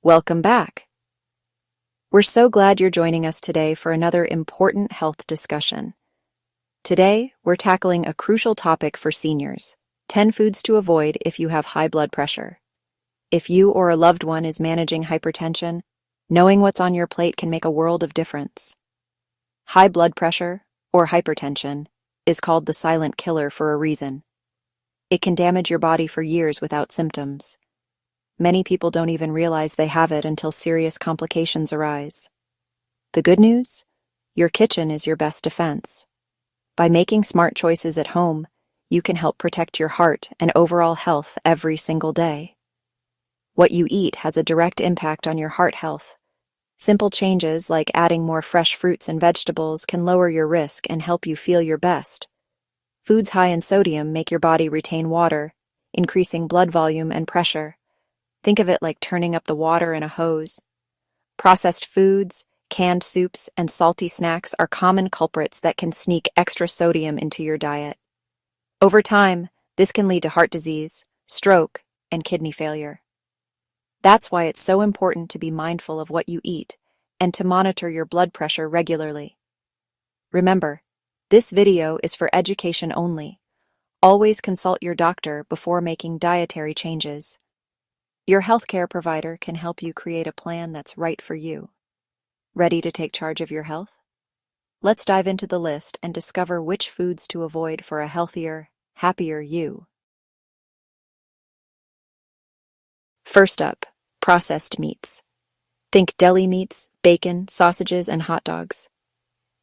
Welcome back. We're so glad you're joining us today for another important health discussion. Today, we're tackling a crucial topic for seniors: 10 foods to avoid if you have high blood pressure. If you or a loved one is managing hypertension, knowing what's on your plate can make a world of difference. High blood pressure, or hypertension, is called the silent killer for a reason. It can damage your body for years without symptoms. Many people don't even realize they have it until serious complications arise. The good news? Your kitchen is your best defense. By making smart choices at home, you can help protect your heart and overall health every single day. What you eat has a direct impact on your heart health. Simple changes like adding more fresh fruits and vegetables can lower your risk and help you feel your best. Foods high in sodium make your body retain water, increasing blood volume and pressure. Think of it like turning up the water in a hose. Processed foods, canned soups, and salty snacks are common culprits that can sneak extra sodium into your diet. Over time, this can lead to heart disease, stroke, and kidney failure. That's why it's so important to be mindful of what you eat and to monitor your blood pressure regularly. Remember, this video is for education only. Always consult your doctor before making dietary changes. Your healthcare provider can help you create a plan that's right for you. Ready to take charge of your health? Let's dive into the list and discover which foods to avoid for a healthier, happier you. First up, processed meats. Think deli meats, bacon, sausages, and hot dogs.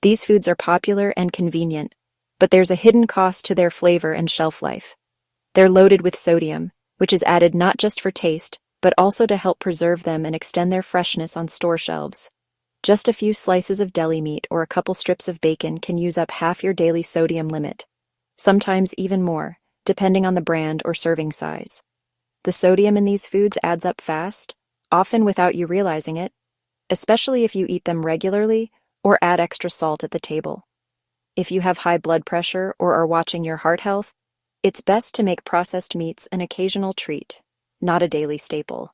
These foods are popular and convenient, but there's a hidden cost to their flavor and shelf life. They're loaded with sodium, which is added not just for taste, but also to help preserve them and extend their freshness on store shelves. Just a few slices of deli meat or a couple strips of bacon can use up half your daily sodium limit, sometimes even more, depending on the brand or serving size. The sodium in these foods adds up fast, often without you realizing it, especially if you eat them regularly or add extra salt at the table. If you have high blood pressure or are watching your heart health, it's best to make processed meats an occasional treat, not a daily staple.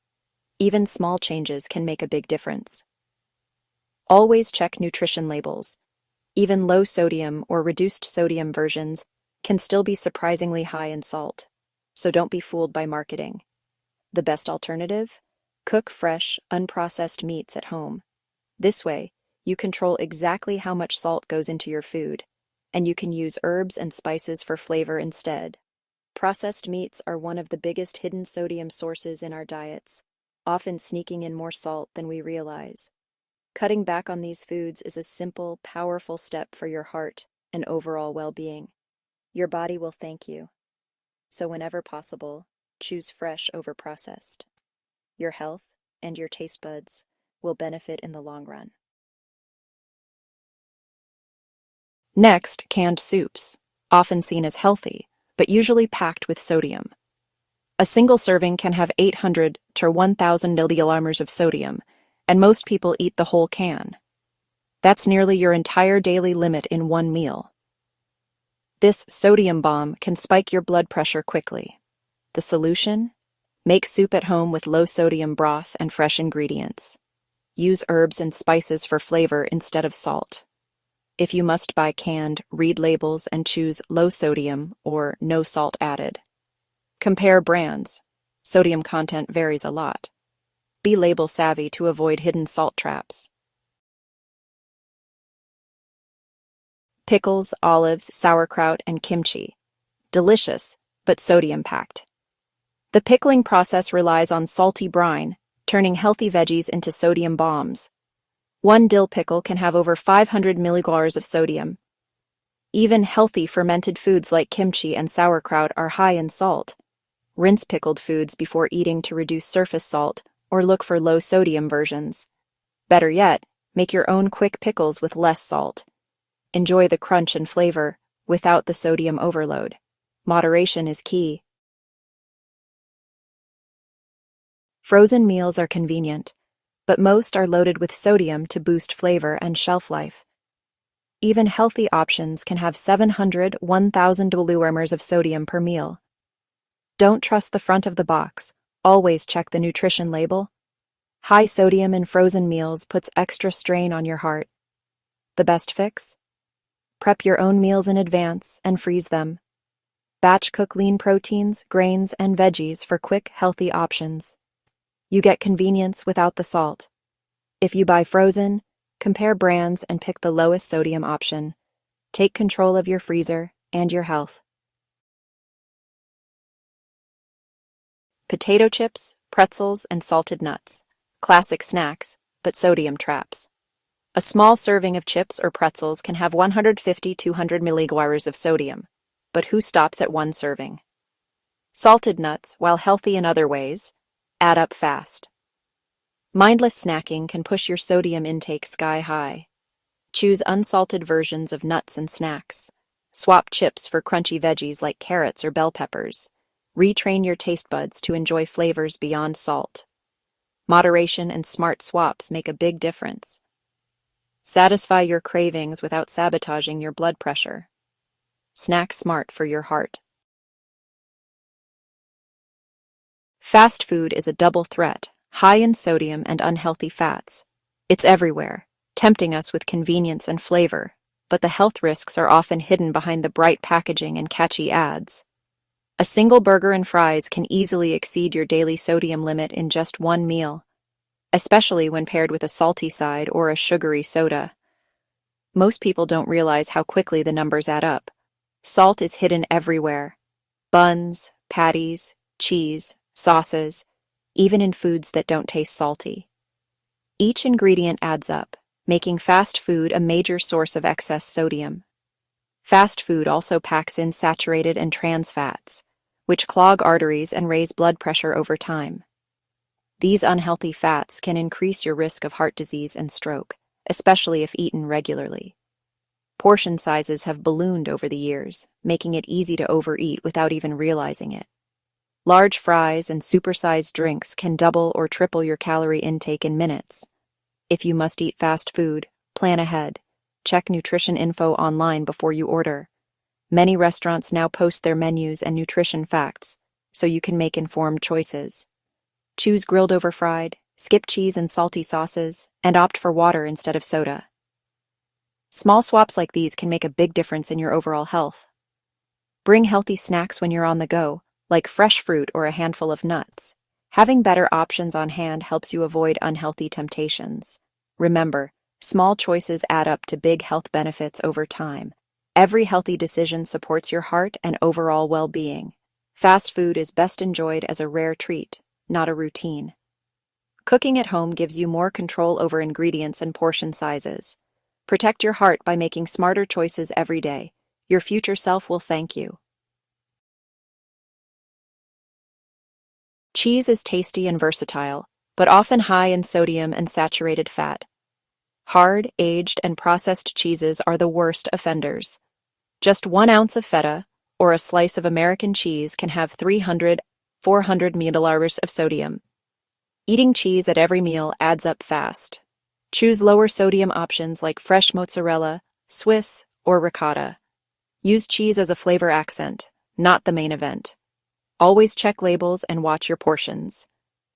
Even small changes can make a big difference. Always check nutrition labels. Even low sodium or reduced sodium versions can still be surprisingly high in salt, so don't be fooled by marketing. The best alternative? Cook fresh, unprocessed meats at home. This way, you control exactly how much salt goes into your food, and you can use herbs and spices for flavor instead. Processed meats are one of the biggest hidden sodium sources in our diets, often sneaking in more salt than we realize. Cutting back on these foods is a simple, powerful step for your heart and overall well-being. Your body will thank you. So whenever possible, choose fresh over processed. Your health and your taste buds will benefit in the long run. Next, canned soups, often seen as healthy, but usually packed with sodium. A single serving can have 800 to 1,000 milliliters of sodium, and most people eat the whole can. That's nearly your entire daily limit in one meal. This sodium bomb can spike your blood pressure quickly. The solution? Make soup at home with low-sodium broth and fresh ingredients. Use herbs and spices for flavor instead of salt. If you must buy canned, read labels and choose low sodium or no salt added. Compare brands. Sodium content varies a lot. Be label savvy to avoid hidden salt traps. Pickles, olives, sauerkraut, and kimchi. Delicious, but sodium-packed. The pickling process relies on salty brine, turning healthy veggies into sodium bombs. One dill pickle can have over 500 milliliters of sodium. Even healthy fermented foods like kimchi and sauerkraut are high in salt. Rinse pickled foods before eating to reduce surface salt, or look for low-sodium versions. Better yet, make your own quick pickles with less salt. Enjoy the crunch and flavor, without the sodium overload. Moderation is key. Frozen meals are convenient, but most are loaded with sodium to boost flavor and shelf life. Even healthy options can have 700 to 1,000 milliliters of sodium per meal. Don't trust the front of the box. Always check the nutrition label. High sodium in frozen meals puts extra strain on your heart. The best fix? Prep your own meals in advance and freeze them. Batch cook lean proteins, grains, and veggies for quick, healthy options. You get convenience without the salt. If you buy frozen, compare brands and pick the lowest sodium option. Take control of your freezer and your health. Potato chips, pretzels, and salted nuts. Classic snacks, but sodium traps. A small serving of chips or pretzels can have 150–200 milligrams of sodium, but who stops at one serving? Salted nuts, while healthy in other ways, add up fast. Mindless snacking can push your sodium intake sky high. Choose unsalted versions of nuts and snacks. Swap chips for crunchy veggies like carrots or bell peppers. Retrain your taste buds to enjoy flavors beyond salt. Moderation and smart swaps make a big difference. Satisfy your cravings without sabotaging your blood pressure. Snack smart for your heart. Fast food is a double threat, high in sodium and unhealthy fats. It's everywhere, tempting us with convenience and flavor, but the health risks are often hidden behind the bright packaging and catchy ads. A single burger and fries can easily exceed your daily sodium limit in just one meal, especially when paired with a salty side or a sugary soda. Most people don't realize how quickly the numbers add up. Salt is hidden everywhere. Buns, patties, cheese, sauces, even in foods that don't taste salty. Each ingredient adds up, making fast food a major source of excess sodium. Fast food also packs in saturated and trans fats, which clog arteries and raise blood pressure over time. These unhealthy fats can increase your risk of heart disease and stroke, especially if eaten regularly. Portion sizes have ballooned over the years, making it easy to overeat without even realizing it. Large fries and supersized drinks can double or triple your calorie intake in minutes. If you must eat fast food, plan ahead. Check nutrition info online before you order. Many restaurants now post their menus and nutrition facts, so you can make informed choices. Choose grilled over fried, skip cheese and salty sauces, and opt for water instead of soda. Small swaps like these can make a big difference in your overall health. Bring healthy snacks when you're on the go, like fresh fruit or a handful of nuts. Having better options on hand helps you avoid unhealthy temptations. Remember, small choices add up to big health benefits over time. Every healthy decision supports your heart and overall well-being. Fast food is best enjoyed as a rare treat, not a routine. Cooking at home gives you more control over ingredients and portion sizes. Protect your heart by making smarter choices every day. Your future self will thank you. Cheese is tasty and versatile, but often high in sodium and saturated fat. Hard, aged, and processed cheeses are the worst offenders. Just 1 ounce of feta, or a slice of American cheese, can have 300–400 milliliters of sodium. Eating cheese at every meal adds up fast. Choose lower sodium options like fresh mozzarella, Swiss, or ricotta. Use cheese as a flavor accent, not the main event. Always check labels and watch your portions.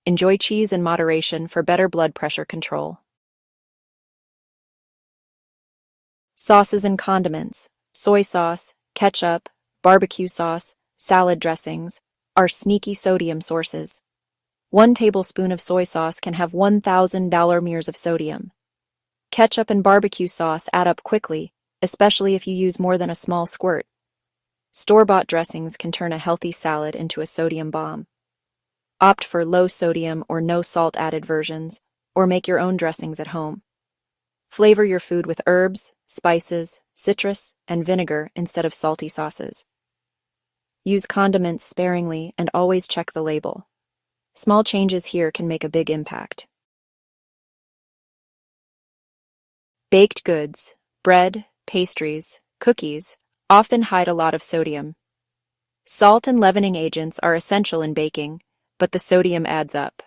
Enjoy cheese in moderation for better blood pressure control. Sauces and condiments, soy sauce, ketchup, barbecue sauce, salad dressings, are sneaky sodium sources. 1 tablespoon of soy sauce can have 1,000 milliliters of sodium. Ketchup and barbecue sauce add up quickly, especially if you use more than a small squirt. Store-bought dressings can turn a healthy salad into a sodium bomb. Opt for low sodium or no salt added versions, or make your own dressings at home. Flavor your food with herbs, spices, citrus, and vinegar instead of salty sauces. Use condiments sparingly and always check the label. Small changes here can make a big impact. Baked goods, bread, pastries, cookies, often hide a lot of sodium. Salt and leavening agents are essential in baking, but the sodium adds up.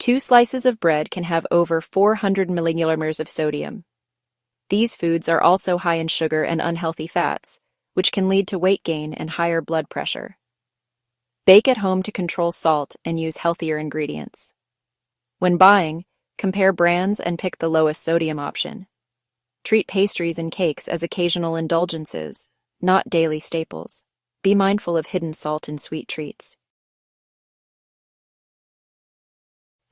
2 slices of bread can have over 400 milliliters of sodium. These foods are also high in sugar and unhealthy fats, which can lead to weight gain and higher blood pressure. Bake at home to control salt and use healthier ingredients. When buying, compare brands and pick the lowest sodium option. Treat pastries and cakes as occasional indulgences, not daily staples. Be mindful of hidden salt in sweet treats.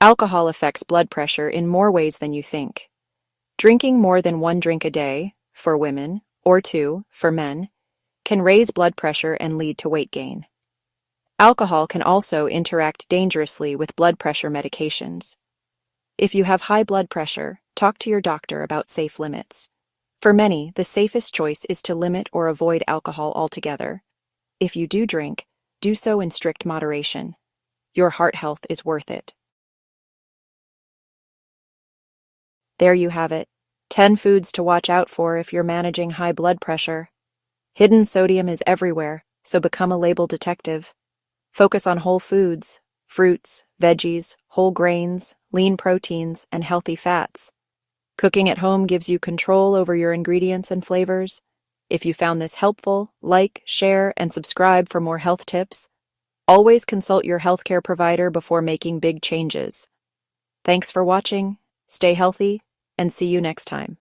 Alcohol affects blood pressure in more ways than you think. Drinking more than 1 drink a day, for women, or 2, for men, can raise blood pressure and lead to weight gain. Alcohol can also interact dangerously with blood pressure medications. If you have high blood pressure, talk to your doctor about safe limits. For many, the safest choice is to limit or avoid alcohol altogether. If you do drink, do so in strict moderation. Your heart health is worth it. There you have it. 10 foods to watch out for if you're managing high blood pressure. Hidden sodium is everywhere, so become a label detective. Focus on whole foods, fruits, veggies, whole grains, lean proteins, and healthy fats. Cooking at home gives you control over your ingredients and flavors. If you found this helpful, like, share, and subscribe for more health tips. Always consult your healthcare provider before making big changes. Thanks for watching, stay healthy, and see you next time.